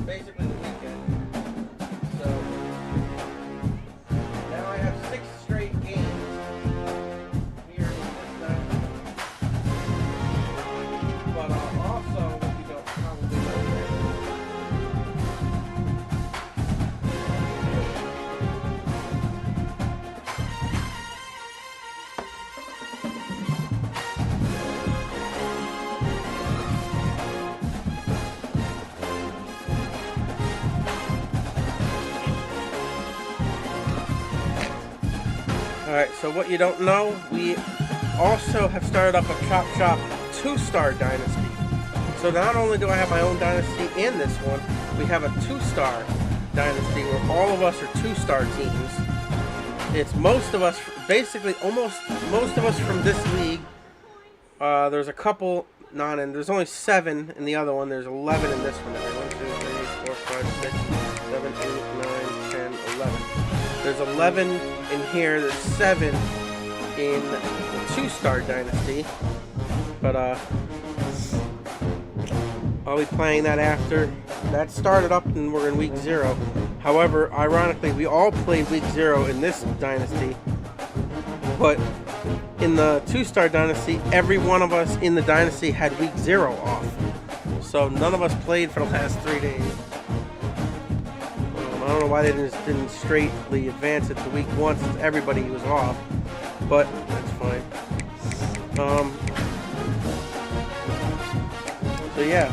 basically the weekend. So now I have 6 straight games here in this night. But also, what you don't probably know Alright, so what you don't know, we also have started up a CHOPSHOP 2-star dynasty. So not only do I have my own dynasty in this one, we have a 2-star dynasty where all of us are 2-star teams. It's most of us, basically almost most of us from this league. There's a couple and there's only 7 in the other one. There's 11 in this one. 1, 2, 3, 4, 5, 6, 7, 8, 9, 10, 11. There's 11 in here. There's 7 in the 2-star dynasty. But I'll be playing that after. That started up and we're in week 0. However, ironically, we all played week 0 in this dynasty. But in the 2-star dynasty, every one of us in the dynasty had week 0 off. So none of us played for the last 3 days. I don't know why they didn't straightly advance it to week 1 since everybody was off. But that's fine. So yeah,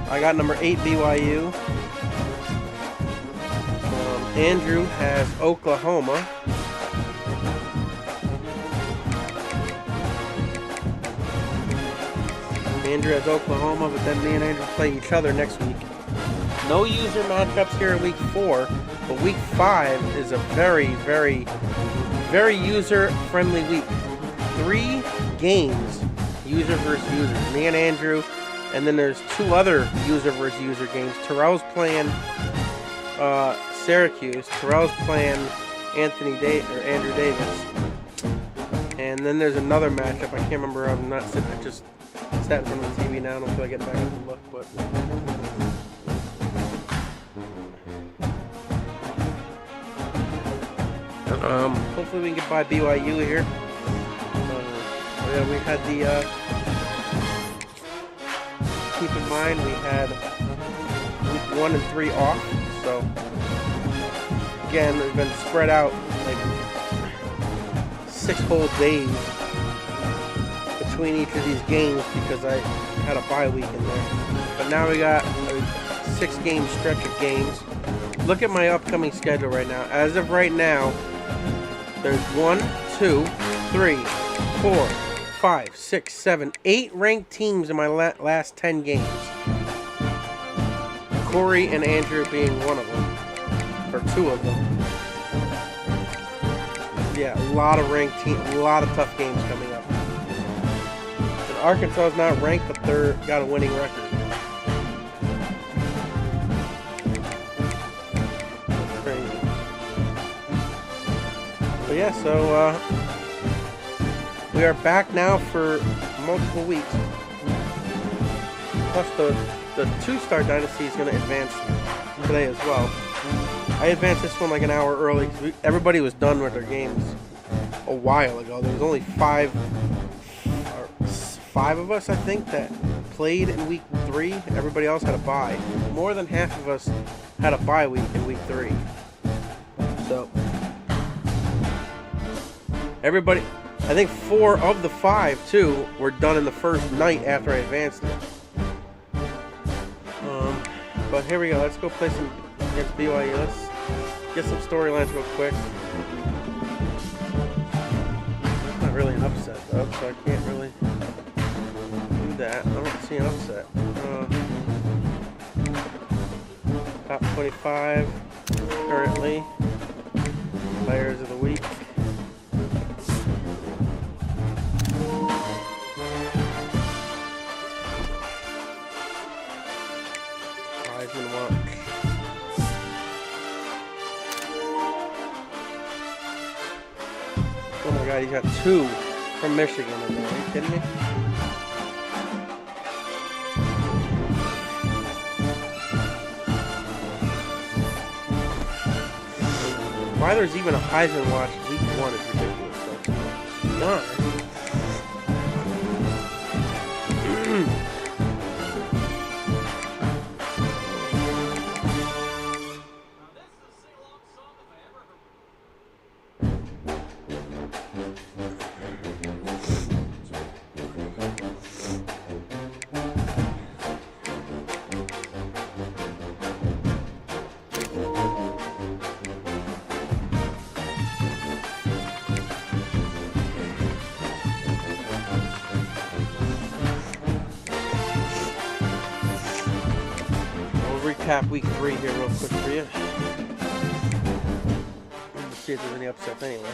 I got number 8 BYU. Andrew has Oklahoma. Andrew has Oklahoma, but then me and Andrew play each other next week. No user matchups here in week 4, but week 5 is a very, very, very user-friendly week. 3 games, user versus user. Me and Andrew, and then there's 2 other user versus user games. Terrell's playing Syracuse. Terrell's playing Andrew Davis. And then there's another matchup. I can't remember. I'm not sitting. I just sat in front of the TV now. I don't feel like getting back up and look, but. Hopefully we can get by BYU here. Yeah, we had the. Keep in mind we had week 1 and 3 off, so again we've been spread out like 6 whole days between each of these games because I had a bye week in there. But now we got a 6-game stretch of games. Look at my upcoming schedule right now. As of right now, there's 1, 2, 3, 4, 5, 6, 7, 8 ranked teams in my last 10 games. Corey and Andrew being one of them, or 2 of them. Yeah, a lot of ranked teams, a lot of tough games coming up. And Arkansas is not ranked, but they're got a winning record. But yeah, so we are back now for multiple weeks. Plus the 2-star dynasty is going to advance today as well. I advanced this one like an hour early because everybody was done with their games a while ago. There was only 5 of us, I think, that played in week 3. Everybody else had a bye. More than half of us had a bye week in week 3. So everybody, I think 4 of the 5 too were done in the first night after I advanced it. But here we go. Let's go play some against BYU. Let's get some storylines real quick. It's not really an upset though, so I can't really do that. I don't see an upset. Top 25 currently. Players of the week. Oh my god, he's got 2 from Michigan in there. Are you kidding me? Why there's even a Heisman watch week 1 is ridiculous. So, darn. Recap week 3 here real quick for you. Let's see if there's any upsets anyway.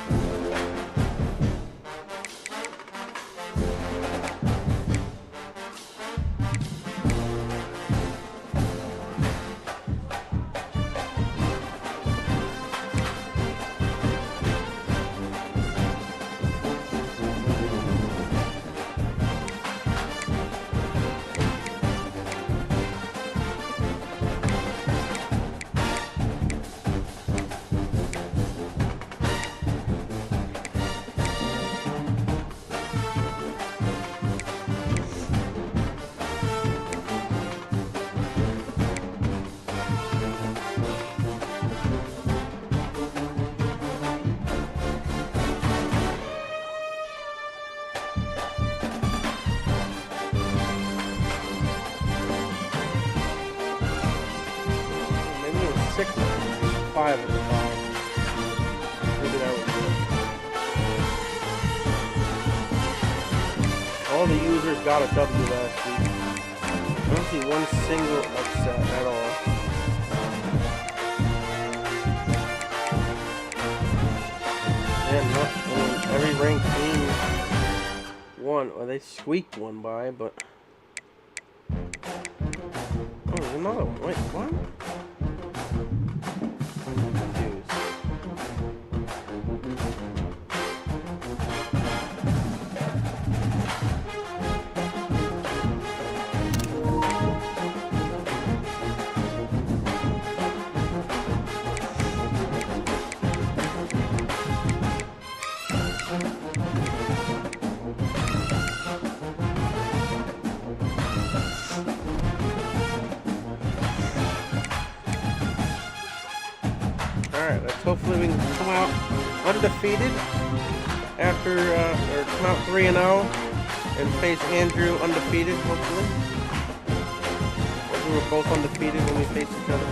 Maybe 6-5 at the bottom. Maybe that would be it. All the users got a W last week. I don't see one single upset at all. And every ranked team won. Well, they squeaked one by, but oh, there's another one. Wait, what? Alright, let's hopefully we can come out undefeated after, or come out 3-0 and face Andrew undefeated, hopefully. We were both undefeated when we faced each other.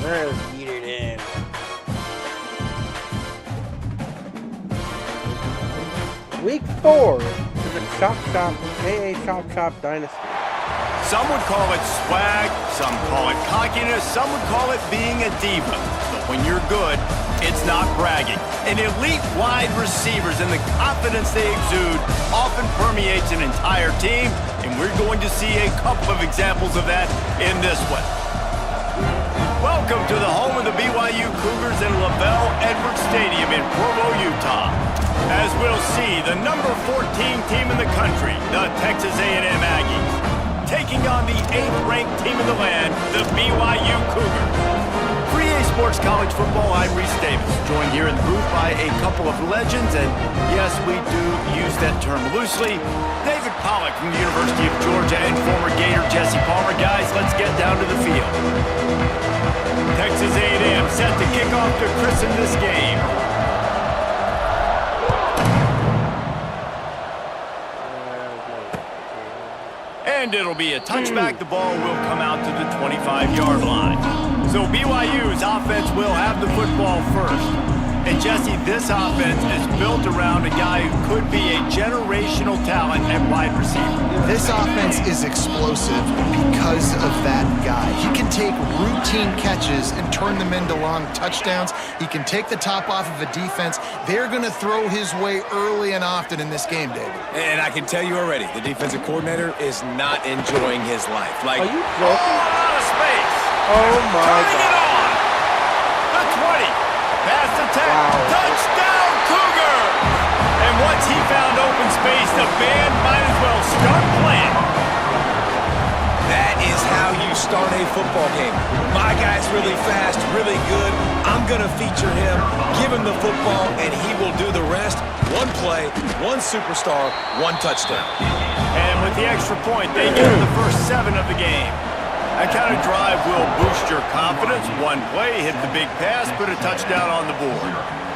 Alright, let's eat it in. Week 4 to the CHOPSHOP, CHOPSHOP Dynasty. Some would call it swag, some call it cockiness, some would call it being a diva. But when you're good, it's not bragging. An elite wide receivers and the confidence they exude often permeates an entire team, and we're going to see a couple of examples of that in this one. Welcome to the home of the BYU Cougars in Lavelle Edwards Stadium in Provo, Utah. As we'll see, the number 14 team in the country, the Texas A&M Aggies, taking on the 8th-ranked team in the land, the BYU Cougars. For EA Sports College Football, I'm Reese Davis, joined here in the booth by a couple of legends, and yes, we do use that term loosely. David Pollack from the University of Georgia and former Gator Jesse Palmer. Guys, let's get down to the field. Texas A&M set to kick off to christen this game. And it'll be a touchback. The ball will come out to the 25-yard line. So BYU's offense will have the football first. And Jesse, this offense is built around a guy who could be a generational talent at wide receiver. This offense is explosive because of that guy. He can take routine catches and turn them into long touchdowns. He can take the top off of a defense. They're going to throw his way early and often in this game, David. And I can tell you already, the defensive coordinator is not enjoying his life. Like, Are you joking? Out of space. Oh my Turning it God. on. The 20. Pass attack. Wow. Touchdown, Cougar. And once he found open space, the band might as well start playing. that is how you start a football game. My guy's really fast, really good. I'm going to feature him, give him the football, and he will do the rest. One play, one superstar, one touchdown. And with the extra point, they get the first 7 of the game. That kind of drive will boost your confidence. One play, hit the big pass, put a touchdown on the board.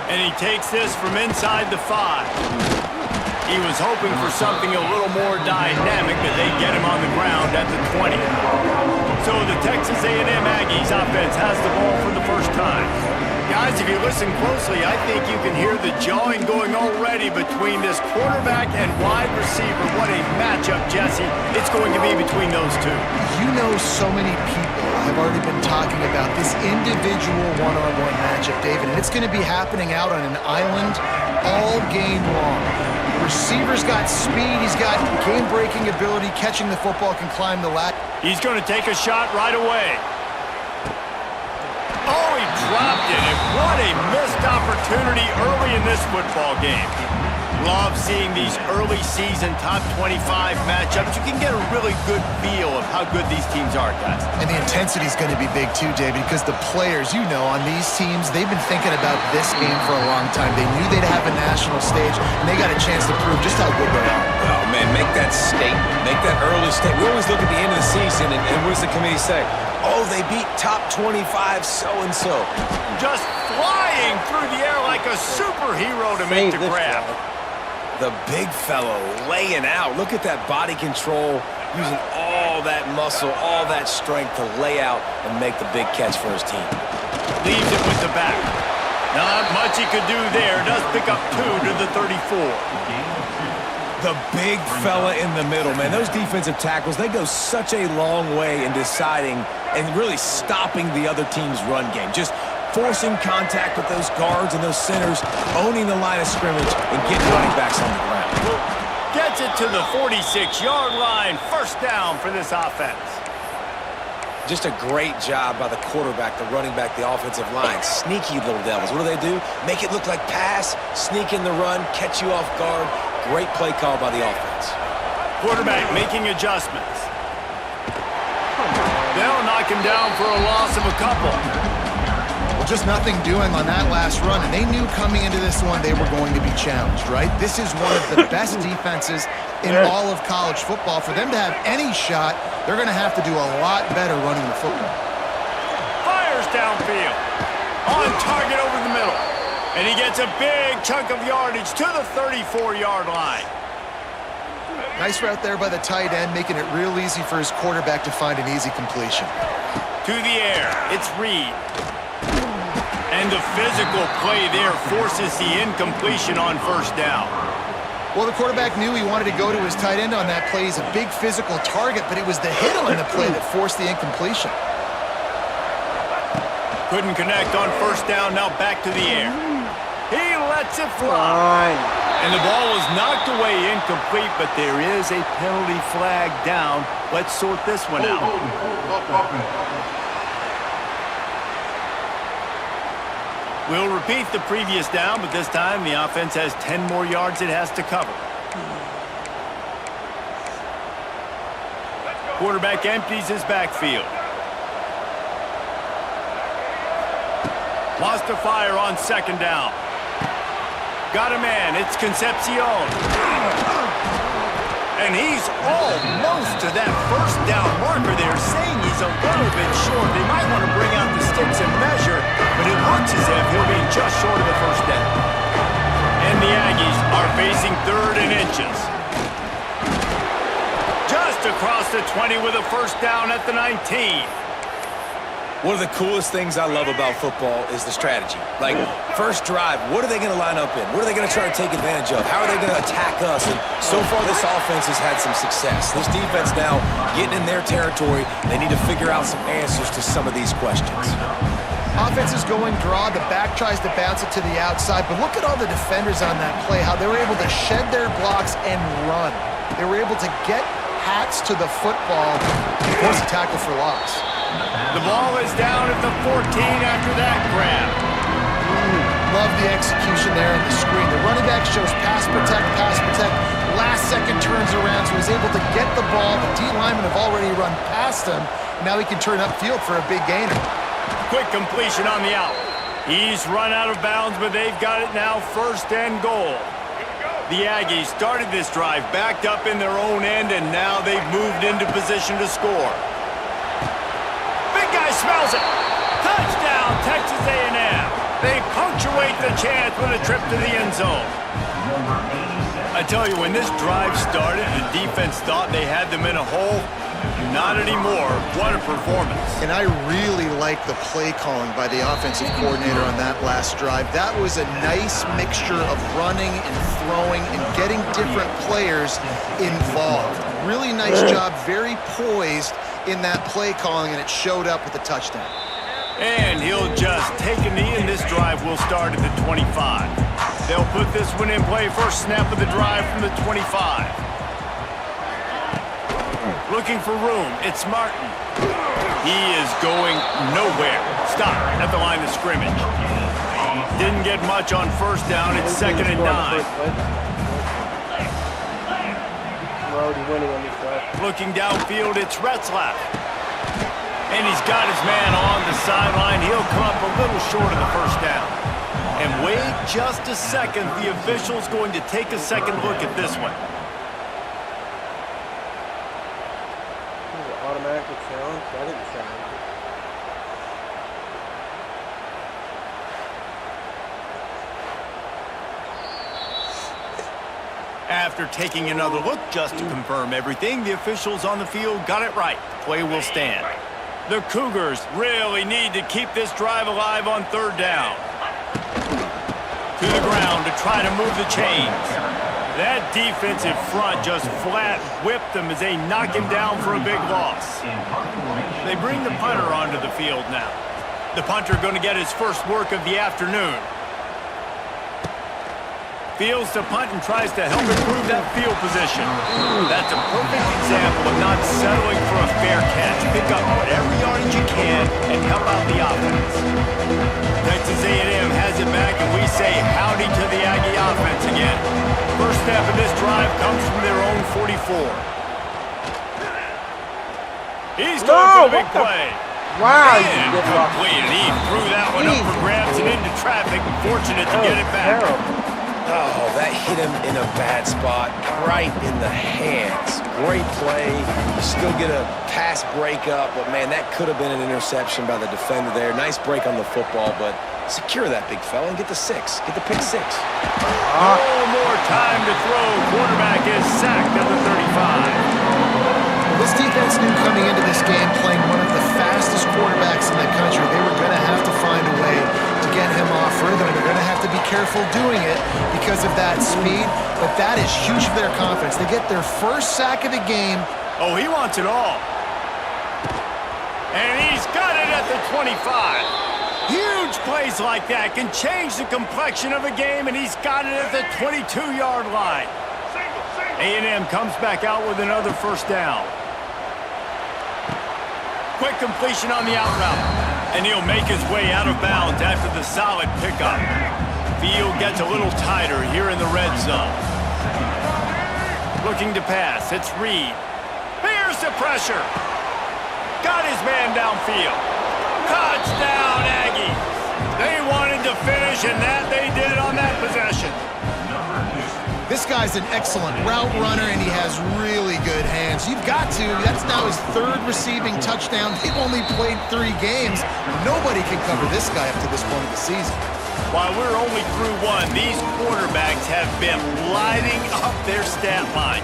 And he takes this from inside the 5. He was hoping for something a little more dynamic, but they get him on the ground at the 20. So the Texas A&M Aggies offense has the ball for the first time. Guys, if you listen closely, I think you can hear the jawing going already between this quarterback and wide receiver. What a matchup, Jesse. It's going to be between those two. You know, so many people have already been talking about this individual one-on-one matchup, David, and it's going to be happening out on an island all game long. Receiver's got speed, he's got game-breaking ability, catching the football, can climb the ladder. He's going to take a shot right away. Oh, he dropped it, and what a missed opportunity early in this football game. Love seeing these early season top 25 matchups. You can get a really good feel of how good these teams are, guys. And the intensity is going to be big too, David, because the players, you know, on these teams, they've been thinking about this game for a long time. They knew they'd have a national stage, and they got a chance to prove just how good they are. Oh, man, make that statement. Make that early statement. We always look at the end of the season, and what does the committee say? Oh, they beat top 25 so-and-so. Just flying through the air like a superhero to make the grab. The big fellow laying out. Look at that body control, using all that muscle, all that strength to lay out and make the big catch for his team. Leaves it with the back. Not much he could do there. Does pick up 2 to the 34. The big fella in the middle, man. Those defensive tackles, they go such a long way in deciding and really stopping the other team's run game. Just forcing contact with those guards and those centers, owning the line of scrimmage, and getting running backs on the ground. Gets it to the 46-yard line. First down for this offense. Just a great job by the quarterback, the running back, the offensive line. Sneaky little devils. What do? Make it look like pass, sneak in the run, catch you off guard. Great play call by the offense. Quarterback making adjustments. They'll knock him down for a loss of a couple. Well, just nothing doing on that last run, and they knew coming into this one they were going to be challenged, right? This is one of the best defenses in all of college football. For them to have any shot, they're going to have to do a lot better running the football. Fires downfield. On target over the middle. And he gets a big chunk of yardage to the 34-yard line. Nice route there by the tight end, making it real easy for his quarterback to find an easy completion. To the air, it's Reed. And the physical play there forces the incompletion on first down. Well, the quarterback knew he wanted to go to his tight end on that play. He's a big physical target, but it was the hit on the play that forced the incompletion. Couldn't connect on first down, now back to the air. He lets it fly. And the ball was knocked away incomplete, but there is a penalty flag down. Let's sort this one out. We'll repeat the previous down, but this time the offense has 10 more yards it has to cover. Quarterback empties his backfield. Lost to fire on second down. Got a man, it's Concepcion. And he's almost to that first down marker there, saying he's a little bit short. They might want to bring out the sticks and measure, but it looks as if he'll be just short of the first down. And the Aggies are facing 3rd and inches. Just across the 20 with a first down at the 19. One of the coolest things I love about football is the strategy. Like, first drive, what are they going to line up in? What are they going to try to take advantage of? How are they going to attack us? And so far, this offense has had some success. This defense now getting in their territory. They need to figure out some answers to some of these questions. Offense is going draw. The back tries to bounce it to the outside. But look at all the defenders on that play, how they were able to shed their blocks and run. They were able to get hats to the football and force a tackle for loss. The ball is down at the 14 after that grab. Love the execution there on the screen. The running back shows pass protect, last second turns around, so he's able to get the ball. The D linemen have already run past him. Now he can turn upfield for a big gainer. Quick completion on the out. He's run out of bounds, but they've got it now, 1st and goal. The Aggies started this drive backed up in their own end, and now they've moved into position to score. Guy smells it. Touchdown, Texas A&M. They punctuate the chance with a trip to the end zone. I tell you, when this drive started, the defense thought they had them in a hole. Not anymore. What a performance. And I really like the play calling by the offensive coordinator on that last drive. That was a nice mixture of running and throwing and getting different players involved. Really nice job, very poised in that play calling, and it showed up with a touchdown. And he'll just take a knee, and this drive will start at the 25. They'll put this one in play, first snap of the drive from the 25. Looking for room, it's Martin. He is going nowhere. Stop at the line of scrimmage. Didn't get much on first down, it's 2nd and 9. Looking downfield, it's Retzlaff. And he's got his man on the sideline. He'll come up a little short of the first down. And wait just a second. The official's going to take a second look at this one. Automatically challenge? That didn't sound. After taking another look just to confirm everything, the officials on the field got it right. Play will stand. The Cougars really need to keep this drive alive on 3rd down. To the ground to try to move the chains. That defensive front just flat whipped them as they knock him down for a big loss. They bring the punter onto the field now. The punter going to get his first work of the afternoon. Fields to punt and tries to help improve that field position. That's a perfect example of not settling for a fair catch. Pick up whatever yardage you can and help out the offense. Texas A&M has it back, and we say howdy to the Aggie offense again. First step of this drive comes from their own 44. He's going for the big play. Wow. Incomplete, and he threw that one up for grabs and into traffic. Fortunate to get it back. Oh, that hit him in a bad spot, right in the hands. Great play. You still get a pass breakup, but, man, that could have been an interception by the defender there. Nice break on the football, but secure that big fella and get the 6. Get the pick 6. No more time to throw. Quarterback is sacked at the 35. This defense knew coming into this game, playing one of the fastest quarterbacks in the country, they were going to have to find a way to get him off rhythm. They're going to have to be careful doing it because of that speed, but that is huge for their confidence. They get their first sack of the game. Oh, he wants it all. And he's got it at the 25. Huge plays like that can change the complexion of a game, and he's got it at the 22-yard line. A&M comes back out with another first down. Quick completion on the out route. And he'll make his way out of bounds after the solid pickup. Field gets a little tighter here in the red zone. Looking to pass, it's Reed. Here's the pressure. Got his man downfield. Touchdown, Aggies. They wanted to finish, and that they did on that possession. This guy's an excellent route runner, and he has really good hands. You've got to. That's now his 3rd receiving touchdown. They've only played 3 games. Nobody can cover this guy up to this point of the season. While we're only through 1, these quarterbacks have been lighting up their stat lines.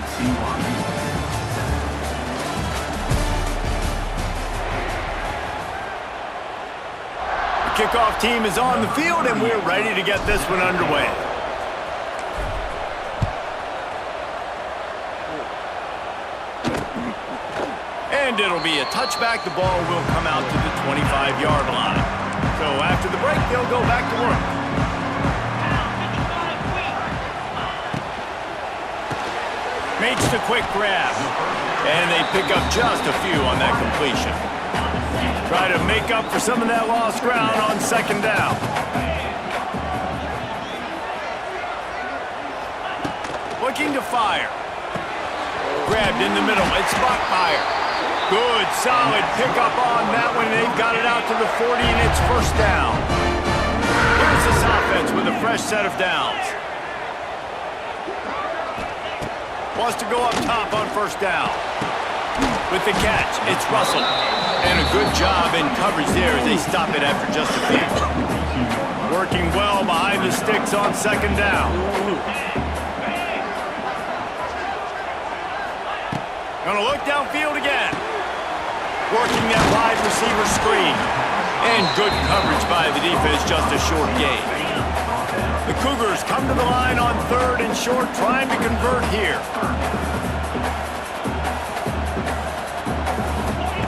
kickoff team is on the field, and we're ready to get this one underway. And it'll be a touchback. The ball will come out to the 25-yard line. So after the break, they'll go back to work. Makes the quick grab. And they pick up just a few on that completion. Try to make up for some of that lost ground on second down. Looking to fire. Grabbed in the middle. It's Buckmeyer. Good, solid pickup on that one. They've got it out to the 40, and it's first down. Here's this offense with a fresh set of downs. Wants to go up top on first down. With the catch, it's Russell. And a good job in coverage there as they stop it after just a few. Working well behind the sticks on second down. Gonna look downfield again. Working that wide receiver screen. And good coverage by the defense, just a short gain. The Cougars come to the line on third and short, trying to convert here.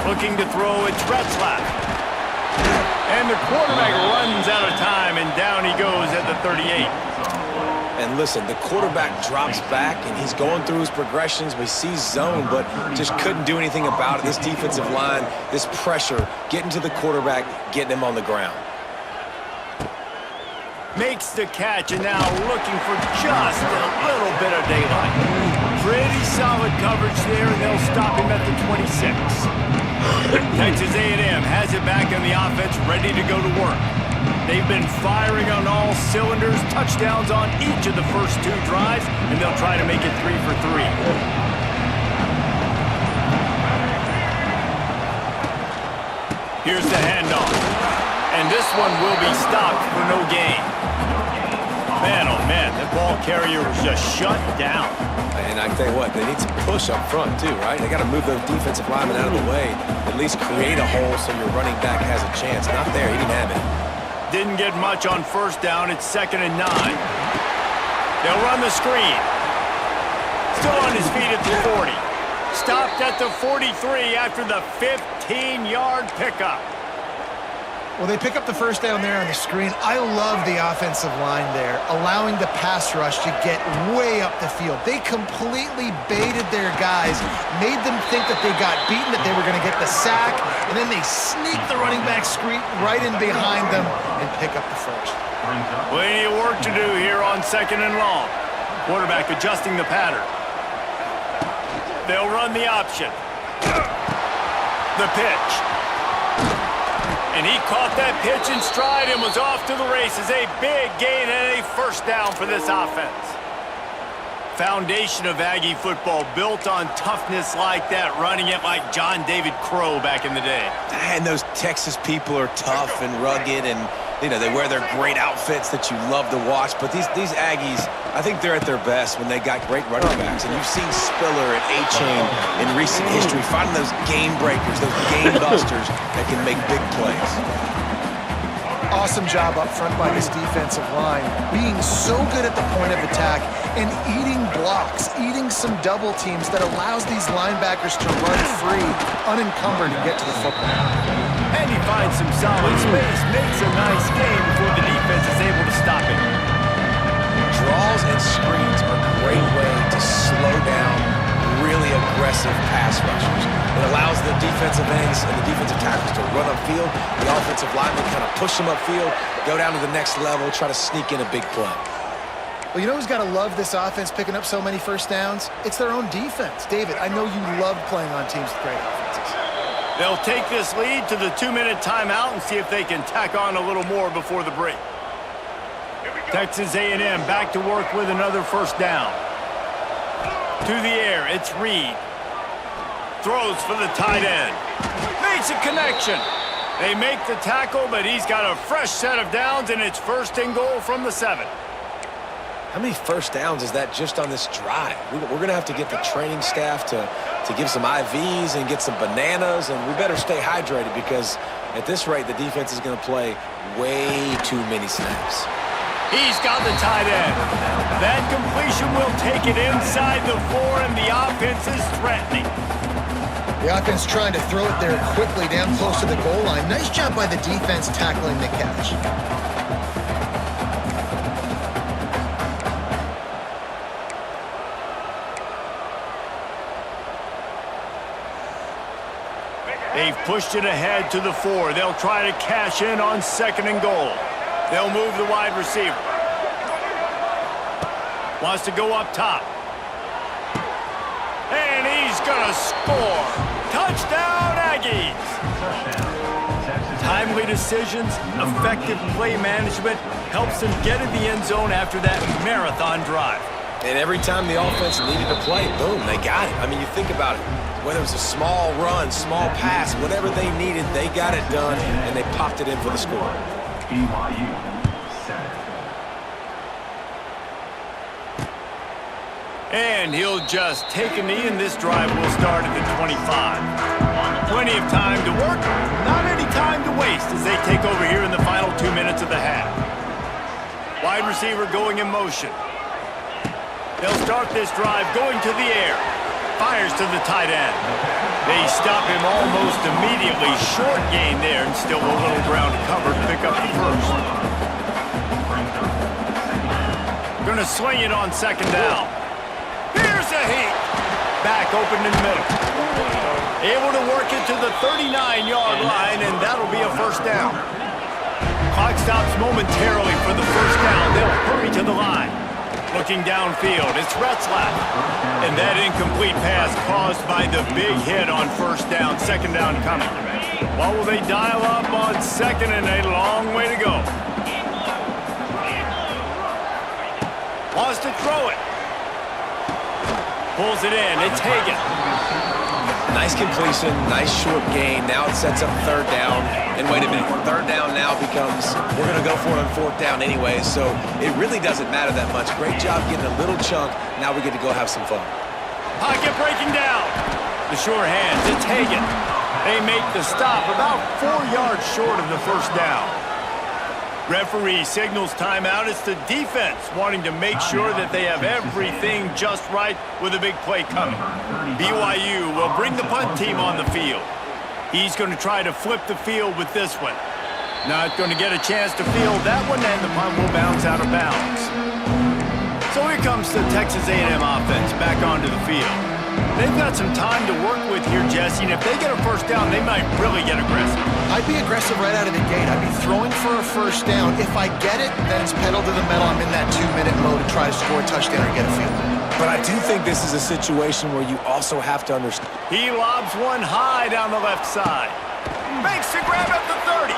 Looking to throw, it's Retzlaff. And the quarterback runs out of time, and down he goes at the 38. And listen, the quarterback drops back, and he's going through his progressions. We see zone, but just couldn't do anything about it. This defensive line, this pressure, getting to the quarterback, getting him on the ground. Makes the catch, and now looking for just a little bit of daylight. Pretty solid coverage there, and they'll stop him at the 26. Texas A&M has it back on the offense, ready to go to work. They've been firing on all cylinders, touchdowns on each of the first two drives, and they'll try to make it 3 for 3. Here's the handoff. And this one will be stopped for no gain. Man, oh man, that ball carrier was just shut down. And I tell you what, they need to push up front too, right? They got to move those defensive linemen out of the way, at least create a hole so your running back has a chance. Not there, he didn't have it. Didn't get much on first down. It's 2nd and 9. They'll run the screen. Still on his feet at the 40. Stopped at the 43 after the 15-yard pickup. Well, they pick up the first down there on the screen. I love the offensive line there, allowing the pass rush to get way up the field. They completely baited their guys, made them think that they got beaten, that they were going to get the sack, and then they sneak the running back screen right in behind them and pick up the first. Plenty of work to do here on 2nd and long. Quarterback adjusting the pattern. They'll run the option. The pitch. And he caught that pitch in stride and was off to the races. A big gain and a first down for this offense. Foundation of Aggie football built on toughness like that, running it like John David Crow back in the day. And those Texas people are tough and rugged, and you know they wear their great outfits that you love to watch. But these Aggies, I think they're at their best when they got great running backs. And you've seen Spiller and A-Chain in recent history finding those game breakers, those game busters that can make big plays. Awesome job up front by this defensive line, being so good at the point of attack and eating blocks, eating some double teams that allows these linebackers to run free, unencumbered, and get to the football. And he finds some solid space, makes a nice game before the defense is able to stop it. Draws and screens are a great way to slow down really aggressive pass rushers. It allows the defensive ends and the defensive tackles to run upfield. The offensive linemen kind of push them upfield, go down to the next level, try to sneak in a big play. Well, you know who's got to love this offense picking up so many first downs? It's their own defense. David, I know you love playing on teams with great offenses. They'll take this lead to the 2-minute timeout and see if they can tack on a little more before the break. Texas A&M back to work with another first down. To the air, it's Reed. Throws for the tight end. Makes a connection. They make the tackle, but he's got a fresh set of downs, and it's 1st and goal from the 7. How many first downs is that just on this drive? We're going to have to get the training staff to give some IVs and get some bananas, and we better stay hydrated because at this rate, the defense is going to play way too many snaps. He's got the tight end. That completion will take it inside the 4, and the offense is threatening. The offense trying to throw it there quickly down close to the goal line. Nice job by the defense tackling the catch. They've pushed it ahead to the 4. They'll try to cash in on 2nd and goal. They'll move the wide receiver. Wants to go up top. And he's going to score. Touchdown, Aggies! Timely decisions, effective play management helps them get in the end zone after that marathon drive. And every time the offense needed to play, boom, they got it. I mean, you think about it. Whether it was a small run, small pass, whatever they needed, they got it done, and they popped it in for the score. BYU set. And he'll just take a knee, and this drive will start at the 25. Plenty of time to work, not any time to waste as they take over here in the final 2 minutes of the half. Wide receiver going in motion. They'll start this drive going to the air. Fires to the tight end. They stop him almost immediately. Short gain there, and still a little ground to cover to pick up the first. Gonna swing it on 2nd down. Here's a heat. Back open in the middle. Able to work it to the 39-yard line, and that'll be a first down. Clock stops momentarily for the first down. They'll hurry to the line. Looking downfield, it's Retzlaff. And that incomplete pass caused by the big hit on first down. 2nd down coming. What will they dial up on 2nd, and a long way to go? Wants to throw it. Pulls it in. It's Hagan. Nice completion, nice short gain. Now it sets up 3rd down. And wait a minute, 3rd down now becomes, we're going to go for it on 4th down anyway, so it really doesn't matter that much. Great job getting a little chunk. Now we get to go have some fun. Pocket breaking down. The sure hands, it's Hagan. They make the stop about 4 yards short of the first down. Referee signals timeout. It's the defense wanting to make sure that they have everything just right with a big play coming. BYU will bring the punt team on the field. He's going to try to flip the field with this one. Not going to get a chance to field that one, and the punt will bounce out of bounds. So here comes the Texas A&M offense back onto the field. They've got some time to work with here, Jesse, and if they get a first down, they might really get aggressive. I'd be aggressive right out of the gate. I'd be throwing for a first down. If I get it, then it's pedal to the metal. I'm in that 2-minute mode to try to score a touchdown or get a field. But I do think this is a situation where you also have to understand. He lobs one high down the left side. Makes the grab at the 30.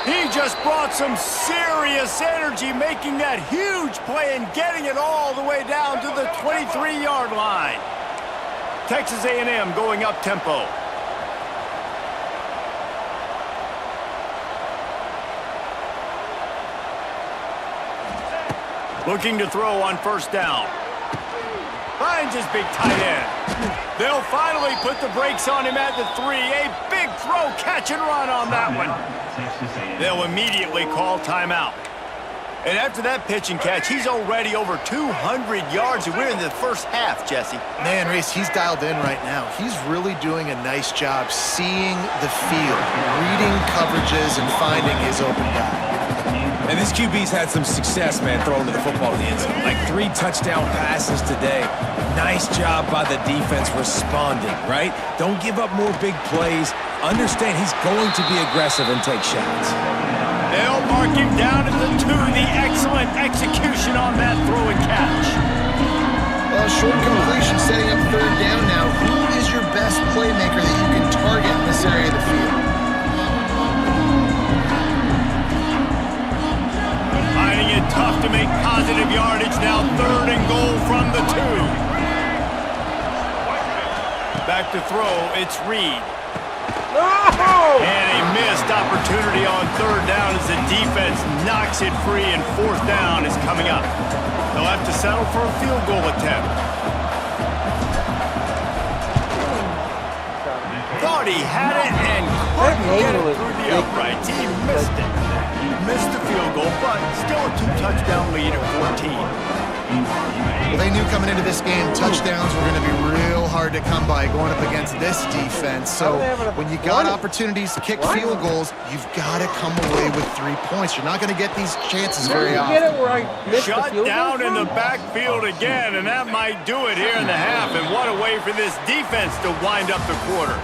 He just brought some serious energy, making that huge play and getting it all the way down to the 23-yard line. Texas A&M going up tempo. Looking to throw on first down. Finds his big tight end. They'll finally put the brakes on him at the 3. A big throw, catch and run on that one. They'll immediately call timeout. And after that pitch and catch, he's already over 200 yards, and we're in the first half, Jesse. Man, Reese, he's dialed in right now. He's really doing a nice job seeing the field, reading coverages, and finding his open guy. And this QB's had some success, man, throwing to the football in the end zone. Like 3 touchdown passes today. Nice job by the defense responding, right? Don't give up more big plays. Understand he's going to be aggressive and take shots. They'll mark him down at the 2. The excellent execution on that throw and catch. Well, short completion setting up 3rd down now. Who is your best playmaker that you can target in this area of the field? Finding it tough to make positive yardage now. 3rd and goal from the 2. Back to throw, it's Reed. And a missed opportunity on 3rd down as the defense knocks it free, and 4th down is coming up. They'll have to settle for a field goal attempt. Thought he had it and couldn't get it through the uprights. He missed it. touchdown lead at 14. Well, they knew coming into this game touchdowns were going to be real hard to come by going up against this defense. So when you got opportunities to kick field goals, you've got to come away with 3 points. You're not going to get these chances very often. Shut down in the backfield again, and that might do it here in the half. And what a way for this defense to wind up the quarter.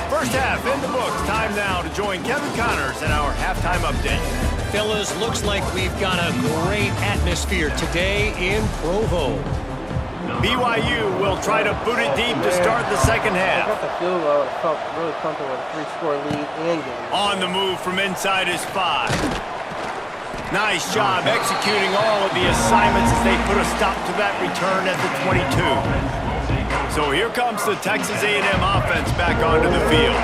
First half in the books. Time now to join Kevin Connors in our halftime update. Fellas, looks like we've got a great atmosphere today in Provo. BYU will try to boot it deep to start the second half. I got the field goal. I felt really comfortable with a 3-score lead and getting On the move from inside his 5. Nice job executing all of the assignments as they put a stop to that return at the 22. So here comes the Texas A&M offense back onto the field.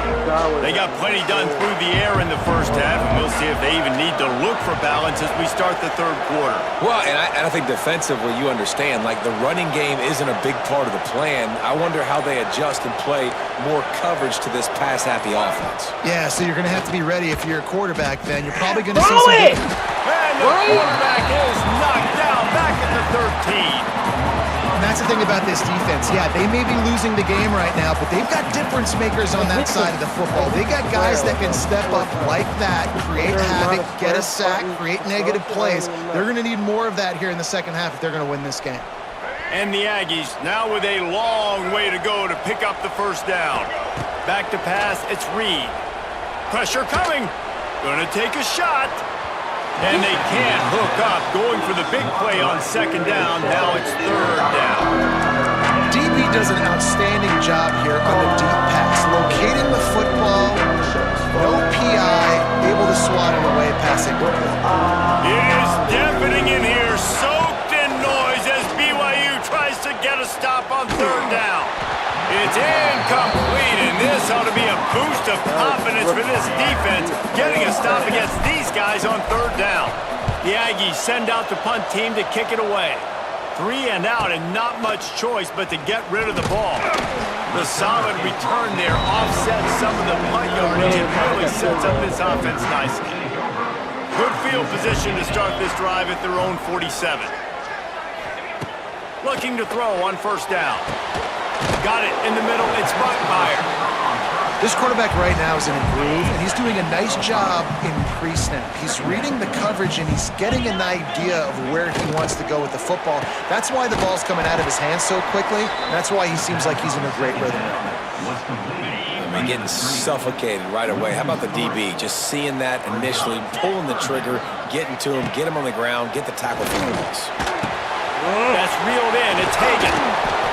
They got plenty done through the air in the first half, and we'll see if they even need to look for balance as we start the third quarter. Well, and I think defensively, you understand, like the running game isn't a big part of the plan. I wonder how they adjust and play more coverage to this pass-happy offense. Yeah, so you're going to have to be ready if you're a quarterback then. You're probably going to see some... And the quarterback is knocked down back at the 13. And that's the thing about this defense. Yeah, they may be losing the game right now, but they've got difference makers on that side of the football. They got guys that can step up like that, create havoc, get a sack, create negative plays. They're going to need more of that here in the second half if they're going to win this game. And the Aggies now with a long way to go to pick up the first down. Back to pass, it's Reed. Pressure coming. Going to take a shot. And they can't hook up, going for the big play on second down. Now it's third down. DB does an outstanding job here on the deep pass, locating the football, no PI, able to swat it away, passing quickly. It is deafening in here, soaked in noise as BYU tries to get a stop on third down. It's incomplete, and this ought to be a boost of confidence for this defense, getting a stop against these guys on third down. The Aggies send out the punt team to kick it away. 3 and out, and not much choice but to get rid of the ball. The solid return there offsets some of the punt yardage and really sets up this offense nicely. Good field position to start this drive at their own 47. Looking to throw on first down. Got it in the middle. It's Buckmeyer. This quarterback right now is in a groove, and he's doing a nice job in pre-snap. He's reading the coverage, and he's getting an idea of where he wants to go with the football. That's why the ball's coming out of his hands so quickly, and that's why he seems like he's in a great rhythm right now. I mean, getting suffocated right away. How about the DB? Just seeing that initially, pulling the trigger, getting to him, get him on the ground, get the tackle for the loss. That's reeled in. It's Hagan.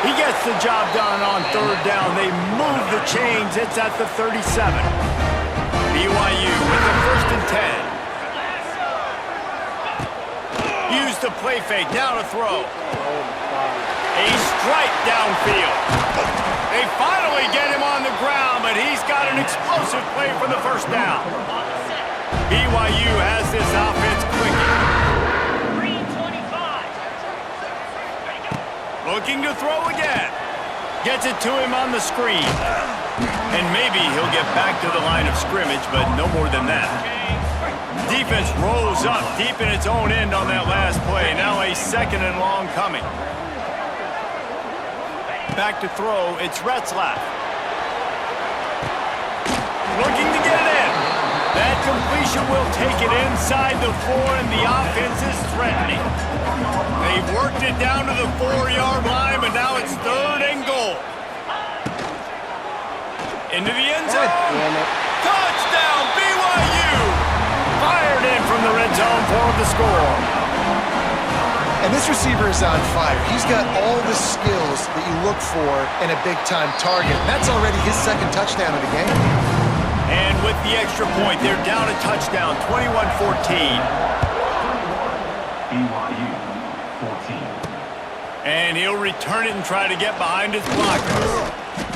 He gets the job done on third down. They move the chains. It's at the 37. BYU with the 1st and 10. Use the play fake. Now to throw. A strike downfield. They finally get him on the ground, but he's got an explosive play for the first down. BYU has this offense clicking. Looking to throw again. Gets it to him on the screen. And maybe he'll get back to the line of scrimmage, but no more than that. Defense rolls up deep in its own end on that last play. Now a 2nd and long coming. Back to throw, it's Retzlaff. Looking to get it in. That completion will take it inside the 4, and the offense is threatening. They've worked it down to the 4-yard line, but now it's 3rd and goal. Into the end zone. Touchdown, BYU! Fired in from the red zone for the score. And this receiver is on fire. He's got all the skills that you look for in a big-time target. That's already his 2nd touchdown of the game. And with the extra point, they're down a touchdown, 21-14. BYU 14. And he'll return it and try to get behind his blockers.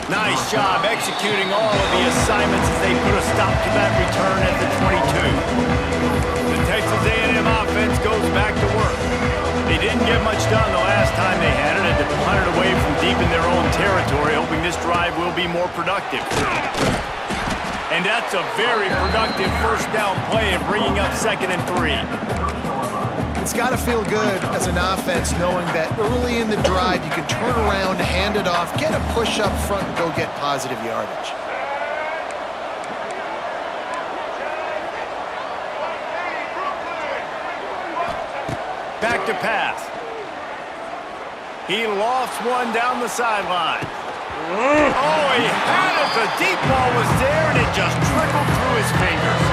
Nice job executing all of the assignments as they put a stop to that return at the 22. The Texas A&M offense goes back to work. They didn't get much done the last time they had it, and to punt it away from deep in their own territory, hoping this drive will be more productive. And that's a very productive first down play of bringing up 2nd and 3. It's got to feel good as an offense knowing that early in the drive you can turn around, hand it off, get a push up front, and go get positive yardage. Back to pass. He lost one down the sideline. Oh, he had it. The deep ball was there, and it just trickled through his fingers.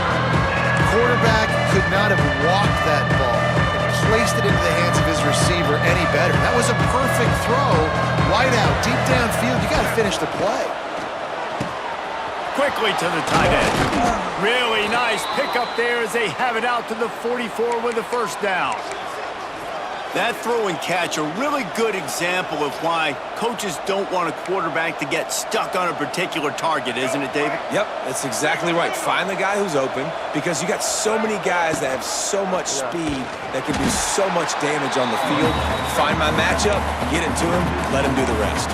Quarterback could not have walked that ball and placed it into the hands of his receiver any better. That was a perfect throw. Wide out, deep downfield. You got to finish the play. Quickly to the tight end. Really nice pickup there as they have it out to the 44 with a first down. That throw and catch, a really good example of why coaches don't want a quarterback to get stuck on a particular target, isn't it, David? Yep, that's exactly right. Find the guy who's open because you got so many guys that have so much speed that can do so much damage on the field. Find my matchup, get it to him, let him do the rest.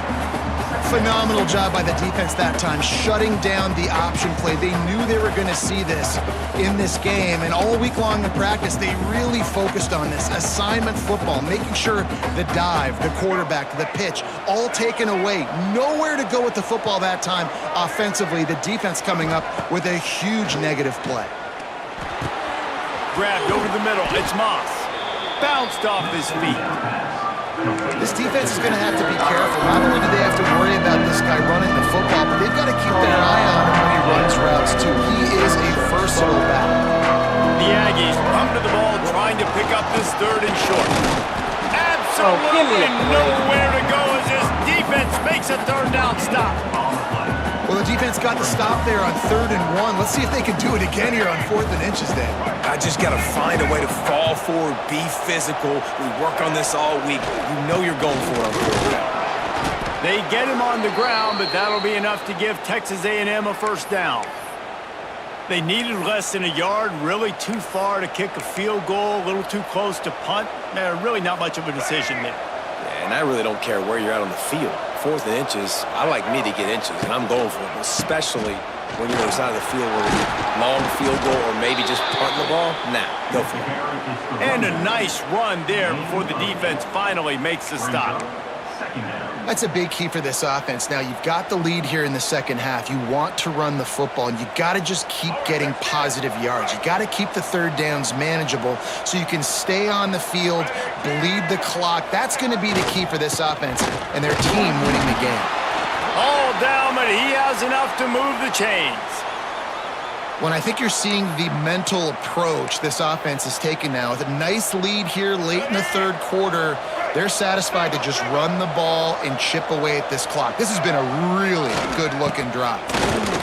Phenomenal job by the defense that time, shutting down the option play. They knew they were going to see this in this game, and all week long in practice, they really focused on this. Assignment football, making sure the dive, the quarterback, the pitch, all taken away. Nowhere to go with the football that time offensively. The defense coming up with a huge negative play. Grabbed over the middle. It's Moss. Bounced off his feet. This defense is going to have to be careful. Not only do they have to worry about this guy running the football, but they've got to keep their eye on him when he runs routes, too. He is a versatile back. The Aggies come to the ball trying to pick up this third and short. Absolutely nowhere to go as this defense makes a third down stop. Well, the defense got the stop there on 3rd and 1. Let's see if they can do it again here on 4th and inches, Dave. I just got to find a way to fall forward, be physical. We work on this all week. You know you're going for it on 4th down. They get him on the ground, but that'll be enough to give Texas A&M a first down. They needed less than a yard, really too far to kick a field goal, a little too close to punt. Really not much of a decision there. Yeah, and I really don't care where you're at on the field. 4th and inches, I like me to get inches, and I'm going for it, especially when you're on the side of the field where it's long field goal or maybe just punting the ball. Nah, go for it. And a nice run there before the defense finally makes the stop. That's a big key for this offense. Now, you've got the lead here in the second half. You want to run the football, and you got to just keep getting positive yards. You got to keep the third downs manageable so you can stay on the field, bleed the clock. That's going to be the key for this offense and their team winning the game. All down, but he has enough to move the chains. When I think you're seeing the mental approach this offense is taking now, with a nice lead here late in the third quarter, they're satisfied to just run the ball and chip away at this clock. This has been a really good-looking drive.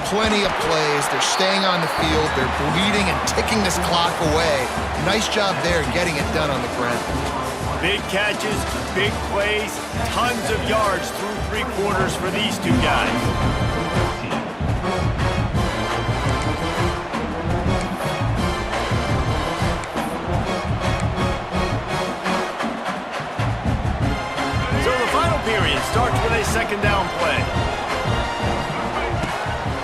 Plenty of plays. They're staying on the field. They're bleeding and ticking this clock away. Nice job there getting it done on the ground. Big catches, big plays, tons of yards through 3 quarters for these two guys. Period starts with a second down play.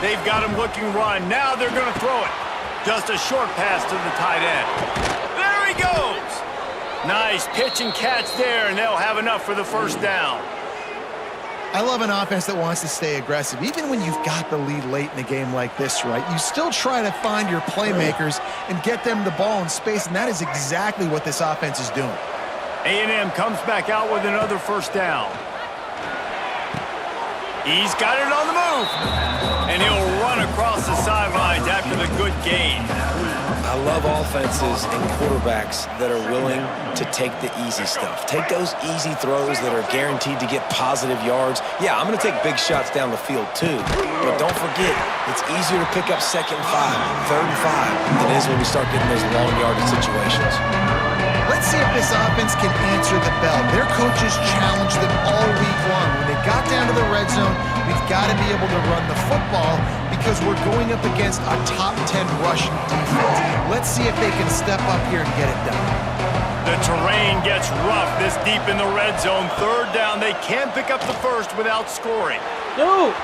They've got him looking run. Now they're going to throw it. Just a short pass to the tight end. There he goes. Nice pitch and catch there, and they'll have enough for the first down. I love an offense that wants to stay aggressive. Even when you've got the lead late in the game like this, right, you still try to find your playmakers and get them the ball in space, and that is exactly what this offense is doing. A&M comes back out with another first down. He's got it on the move, and he'll run across the sidelines after the good gain. I love offenses and quarterbacks that are willing to take the easy stuff. Take those easy throws that are guaranteed to get positive yards. Yeah, I'm going to take big shots down the field too, but don't forget, it's easier to pick up 2nd and 5, 3rd and 5 than it is when we start getting those long yardage situations. Let's see if this offense can answer the bell. Their coaches challenged them all week long. When they got down to the red zone, we've got to be able to run the football because we're going up against a top 10 rushing defense. Let's see if they can step up here and get it done. The terrain gets rough this deep in the red zone. 3rd down, they can't pick up the first without scoring. Dude,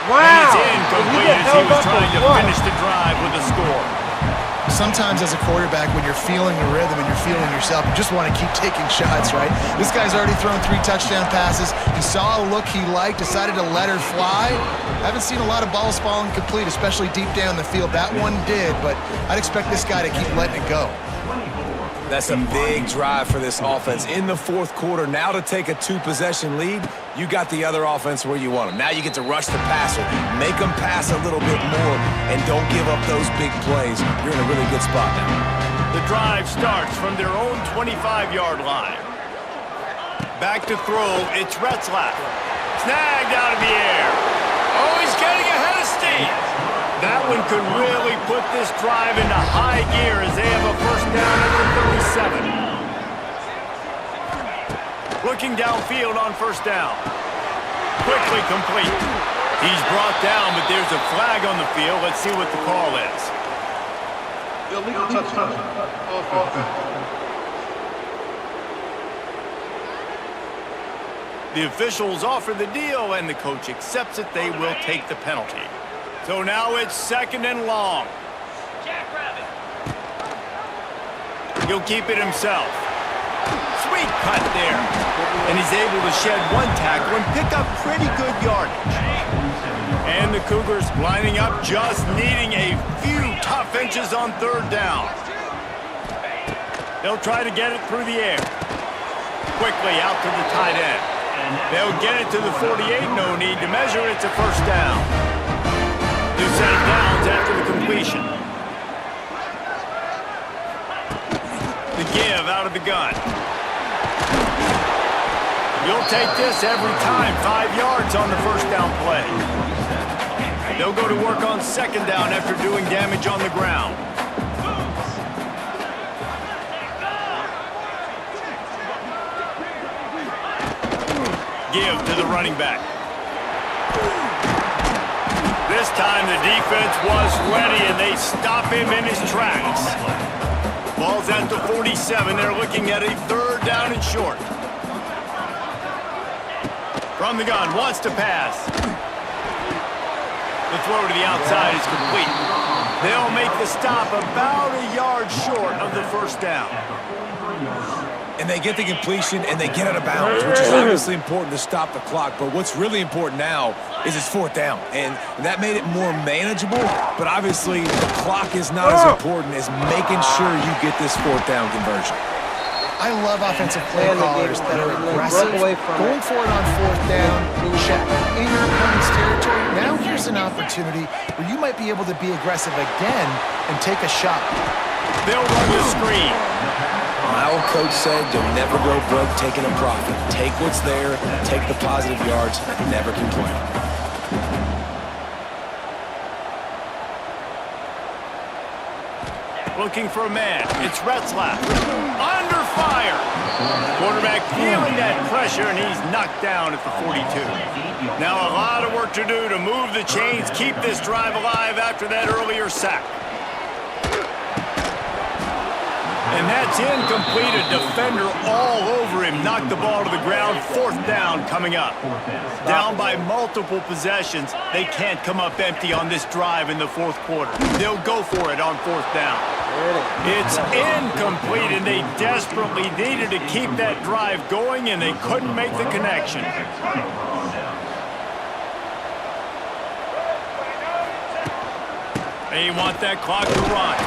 wow. And it's incomplete as he was trying to finish the drive with a score. Sometimes as a quarterback, when you're feeling the rhythm and you're feeling yourself, you just want to keep taking shots, right? This guy's already thrown 3 touchdown passes. He saw a look he liked, decided to let her fly. Haven't seen a lot of balls falling complete, especially deep down the field. That one did, but I'd expect this guy to keep letting it go. That's a big drive for this offense in the fourth quarter. Now to take a 2-possession lead, you got the other offense where you want them. Now you get to rush the passer, make them pass a little bit more, and don't give up those big plays. You're in a really good spot now. The drive starts from their own 25-yard line. Back to throw, it's Retzlaff. Snagged out of the air. Oh, he's getting ahead of steam. That one could really put this drive into high gear as they have a first down at the 37. Looking downfield on first down. Quickly complete. He's brought down, but there's a flag on the field. Let's see what the call is. Illegal touchdown. Offense. The officials offer the deal, and the coach accepts it. They will take the penalty. So now it's 2nd and long. He'll keep it himself. Sweet cut there. And he's able to shed 1 tackle and pick up pretty good yardage. And the Cougars lining up, just needing a few tough inches on 3rd down. They'll try to get it through the air. Quickly out to the tight end. They'll get it to the 48, no need to measure. It's a first down. New set of downs after the completion. The give out of the gun. You'll take this every time. 5 yards on the first down play. They'll go to work on 2nd down after doing damage on the ground. Give to the running back. This time the defense was ready and they stop him in his tracks. Ball's at the 47. They're looking at a 3rd down and short. From the gun, wants to pass. The throw to the outside is complete. They'll make the stop about a yard short of the first down. And they get the completion, and they get out of bounds, which is obviously important to stop the clock. But what's really important now is it's 4th down. And that made it more manageable, but obviously the clock is not as important as making sure you get this 4th down conversion. I love offensive play callers that are aggressive, going for it on 4th down, check, in your opponent's territory. Now here's an opportunity where you might be able to be aggressive again and take a shot. They'll run the screen. My old coach said, you'll never go broke taking a profit. Take what's there, take the positive yards, and never complain. Looking for a man. It's Retzlaff. Under fire. Quarterback feeling that pressure, and he's knocked down at the 42. Now a lot of work to do to move the chains, keep this drive alive after that earlier sack. And that's incomplete. A defender all over him. Knocked the ball to the ground. 4th down coming up. Down by multiple possessions. They can't come up empty on this drive in the 4th quarter. They'll go for it on 4th down. It's incomplete, and they desperately needed to keep that drive going, and they couldn't make the connection. They want that clock to run.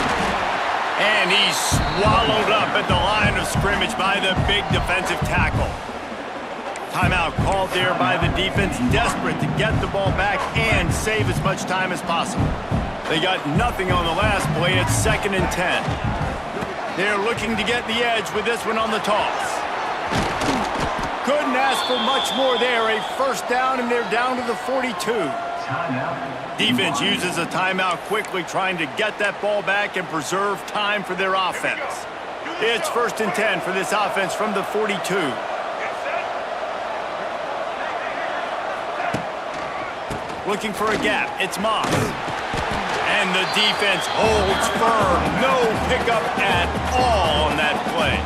And he's swallowed up at the line of scrimmage by the big defensive tackle. Timeout called there by the defense, desperate to get the ball back and save as much time as possible. They got nothing on the last play. It's 2nd and 10. They're looking to get the edge with this one on the toss. Couldn't ask for much more there. A first down, and they're down to the 42. Defense uses a timeout quickly, trying to get that ball back and preserve time for their offense. It's 1st and 10 for this offense from the 42. Looking for a gap. It's Moss. And the defense holds firm. No pickup at all on that play.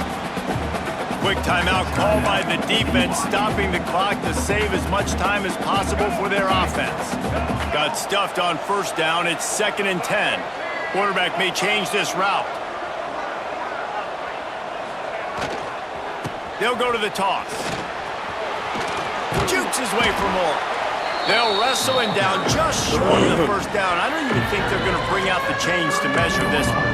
Quick timeout called by the defense, stopping the clock to save as much time as possible for their offense. Got stuffed on first down. It's 2nd and 10. Quarterback may change this route. They'll go to the toss. Jukes his way for more. They'll wrestle him down just short of the first down. I don't even think they're going to bring out the chains to measure this one.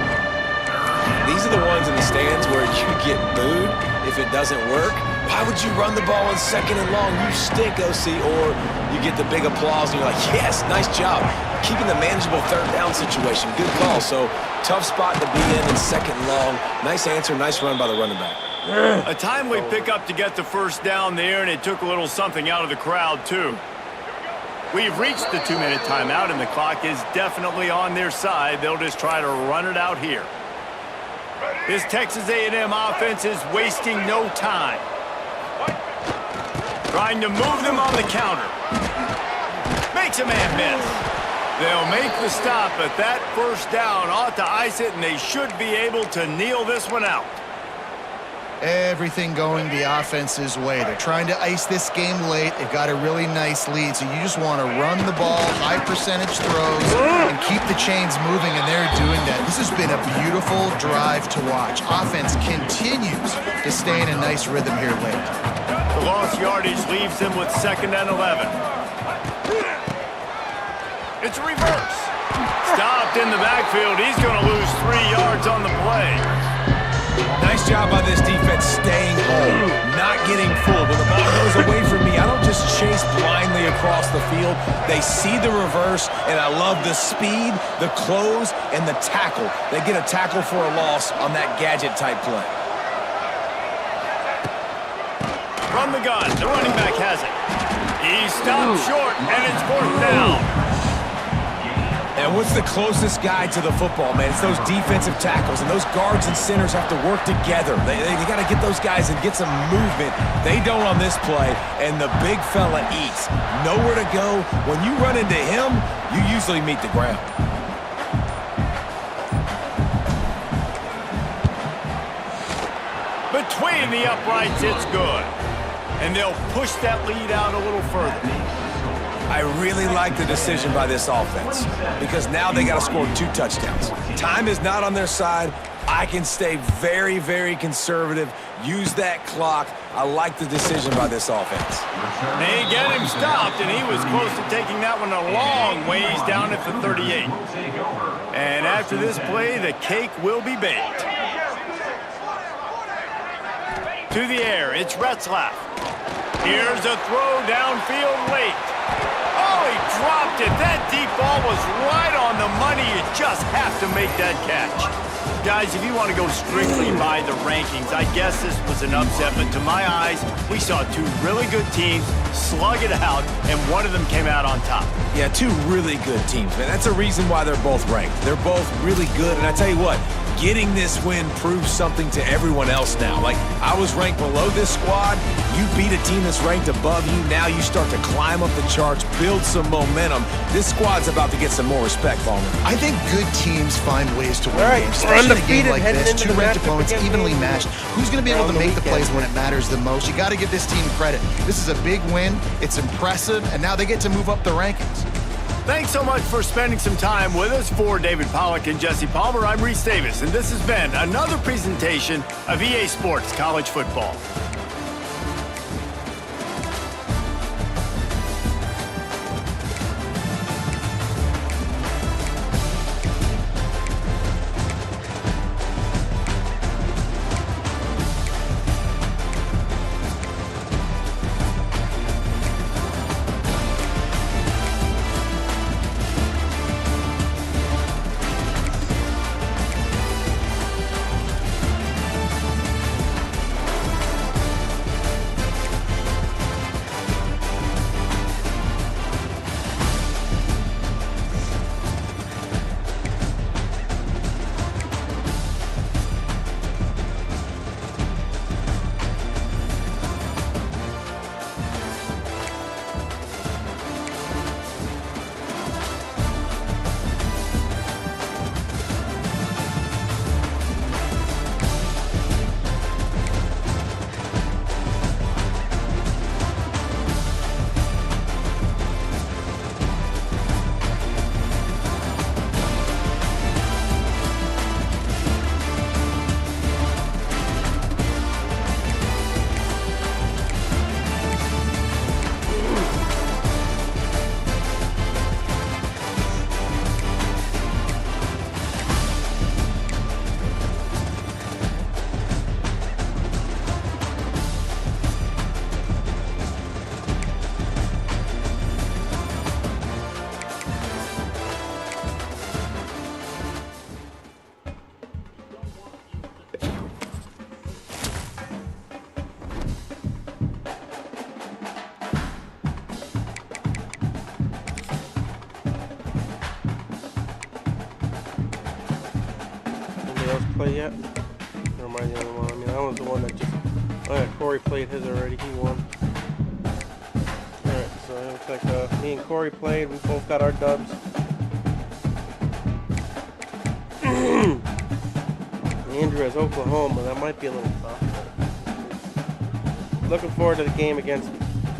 These are the ones in the stands where you get booed if it doesn't work. Why would you run the ball in 2nd and long? You stink, OC. Or you get the big applause and you're like, yes, nice job. Keeping the manageable 3rd down situation. Good call. So tough spot to be in 2nd and long. Nice answer, nice run by the running back. A timely pickup to get the first down there, and it took a little something out of the crowd, too. We've reached the 2-minute timeout, and the clock is definitely on their side. They'll just try to run it out here. This Texas A&M offense is wasting no time. Trying to move them on the counter. Makes a man miss. They'll make the stop, but that first down ought to ice it, and they should be able to kneel this one out. Everything going the offense's way. They're trying to ice this game late. They've got a really nice lead, so you just want to run the ball, high percentage throws, and keep the chains moving, and they're doing that. This has been a beautiful drive to watch. Offense continues to stay in a nice rhythm here late. The lost yardage leaves them with 2nd and 11. It's a reverse. Stopped in the backfield. He's going to lose 3 yards on the play. Nice job by this defense staying home, not getting fooled. When the ball goes away from me, I don't just chase blindly across the field. They see the reverse, and I love the speed, the close, and the tackle. They get a tackle for a loss on that gadget-type play. From the gun, the running back has it. He stopped short, and it's 4th down. And what's the closest guy to the football, man? It's those defensive tackles, and those guards and centers have to work together. They got to get those guys and get some movement. They don't on this play, and the big fella eats. Nowhere to go. When you run into him, you usually meet the ground. Between the uprights, it's good. And they'll push that lead out a little further. I really like the decision by this offense because now they got to score 2 touchdowns. Time is not on their side. I can stay very, very conservative, use that clock. I like the decision by this offense. They get him stopped, and he was close to taking that one a long ways down at the 38. And after this play, the cake will be baked. To the air, it's Retzlaff. Here's a throw downfield late. Oh, he dropped it. That deep ball was right on the money. You just have to make that catch. Guys, if you want to go strictly by the rankings, I guess this was an upset, but to my eyes, we saw 2 really good teams slug it out, and one of them came out on top. Yeah, 2 really good teams, man. That's a reason why they're both ranked. They're both really good, and I tell you what, getting this win proves something to everyone else now. Like, I was ranked below this squad. You beat a team that's ranked above you. Now you start to climb up the charts, build some momentum. This squad's about to get some more respect, Ballmer. I think good teams find ways to win games, especially in a game like this. 2 ranked opponents evenly matched. Who's going to be able to make the plays when it matters the most? You got to give this team credit. This is a big win. It's impressive, and now they get to move up the rankings. Thanks so much for spending some time with us. For David Pollack and Jesse Palmer, I'm Reese Davis, and this has been another presentation of EA Sports College Football. yeah. Never mind the other one. I mean, that was the one that just... Oh yeah, Corey played his already. He won. Alright, so it looks like me and Corey played. We both got our dubs. Andrew has Oklahoma. That might be a little tough. Looking forward to the game against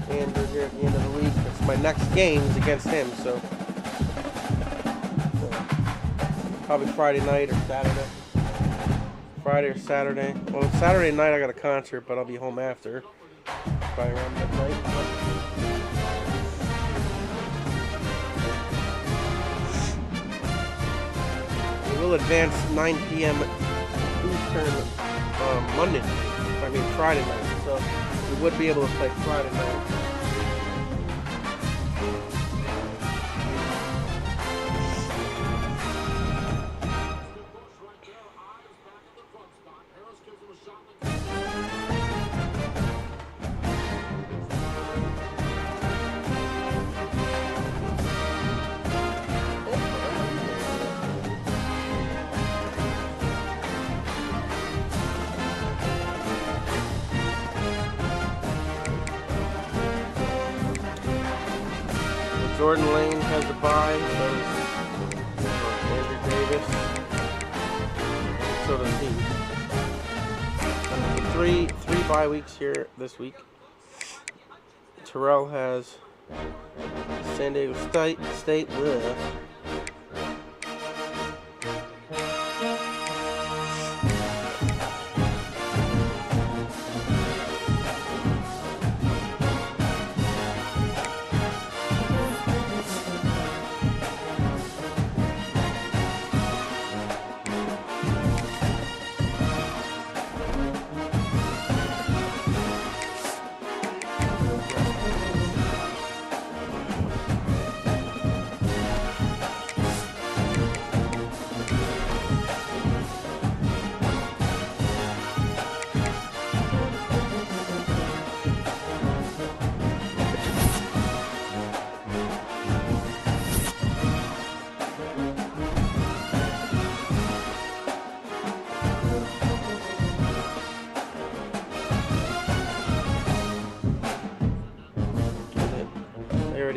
Andrew here at the end of the week. It's my next game is against him, so probably Friday night or Saturday. Friday or Saturday. Well, Saturday night I got a concert, but I'll be home after. Probably around midnight. We will advance 9 p.m. Eastern Monday. I mean Friday night. So we would be able to play Friday night. Jordan Lane has a bye, so does Andrew Davis, so does he. Three bye weeks here this week. Terrell has San Diego State. Bleh.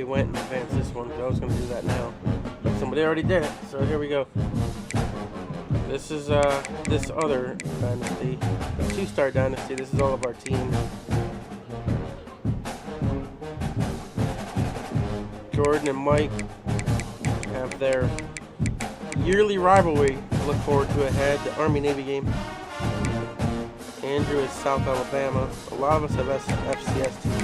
Went and advanced this one, but I was going to do that now. But somebody already did it, so here we go. This is this other dynasty, the 2-star dynasty. This is all of our teams. Jordan and Mike have their yearly rivalry to look forward to ahead, the Army-Navy game. Andrew is South Alabama. A lot of us have FCS teams.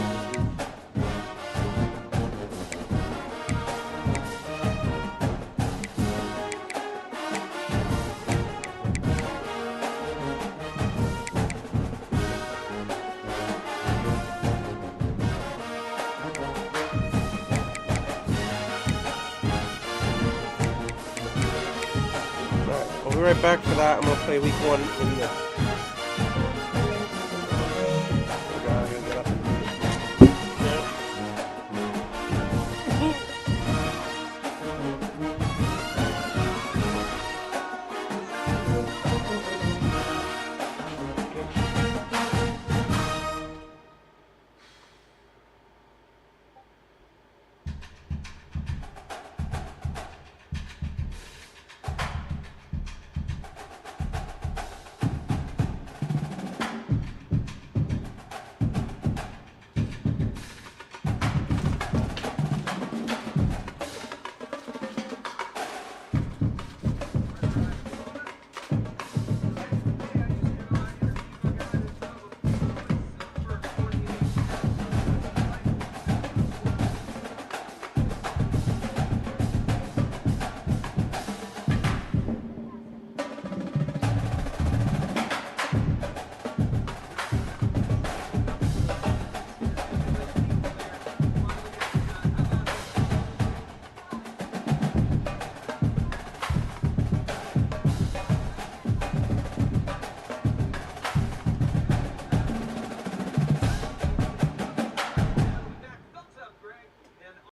Right back for that. I'm going to play week 1 in this.